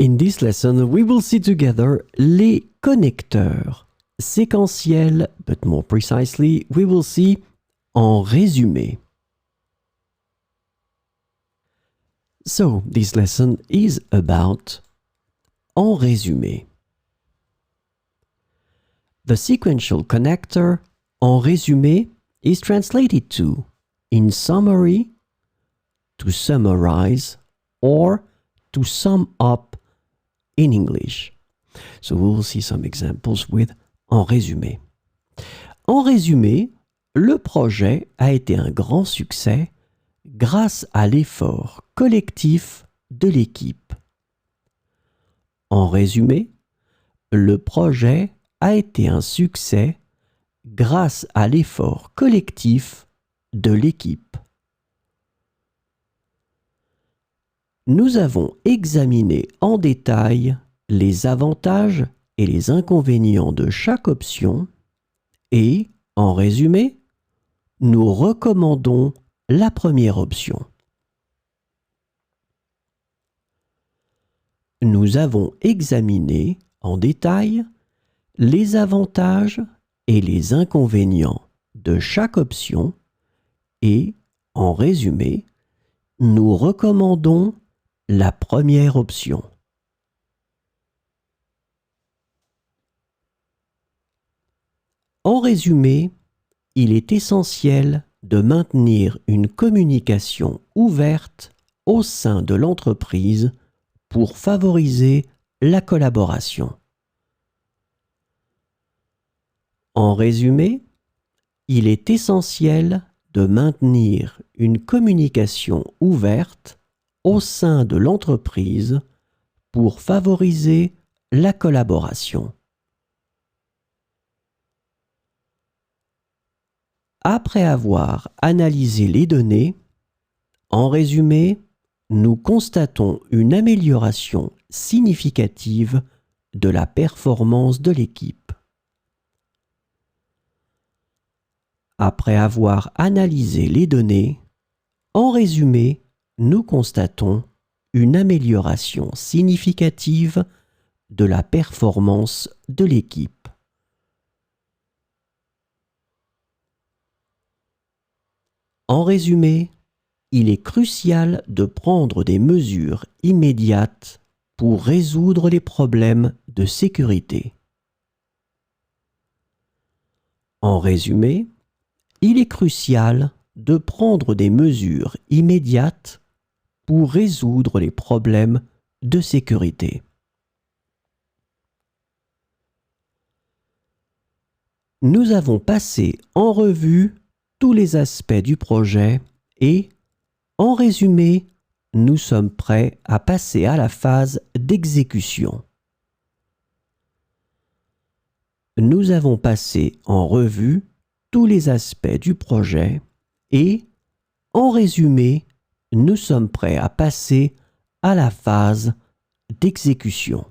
In this lesson, we will see together les connecteurs séquentiels, but more precisely, we will see en résumé. So, this lesson is about en résumé. The sequential connector en résumé is translated to in summary, to summarize, or to sum up in English. So we will see some examples with en résumé. En résumé, le projet a été un grand succès grâce à l'effort collectif de l'équipe. En résumé, le projet a été un succès grâce à l'effort collectif de l'équipe. Nous avons examiné en détail les avantages et les inconvénients de chaque option et, en résumé, nous recommandons la première option. Nous avons examiné en détail les avantages et les inconvénients de chaque option et, en résumé, nous recommandons la première option. En résumé, il est essentiel de maintenir une communication ouverte au sein de l'entreprise pour favoriser la collaboration. En résumé, il est essentiel de maintenir une communication ouverte au sein de l'entreprise pour favoriser la collaboration. Après avoir analysé les données, en résumé, nous constatons une amélioration significative de la performance de l'équipe. Après avoir analysé les données, en résumé, nous constatons une amélioration significative de la performance de l'équipe. En résumé, il est crucial de prendre des mesures immédiates pour résoudre les problèmes de sécurité. En résumé, il est crucial de prendre des mesures immédiates pour résoudre les problèmes de sécurité. Nous avons passé en revue tous les aspects du projet et, en résumé, nous sommes prêts à passer à la phase d'exécution. Nous avons passé en revue tous les aspects du projet et, en résumé, nous sommes prêts à passer à la phase d'exécution.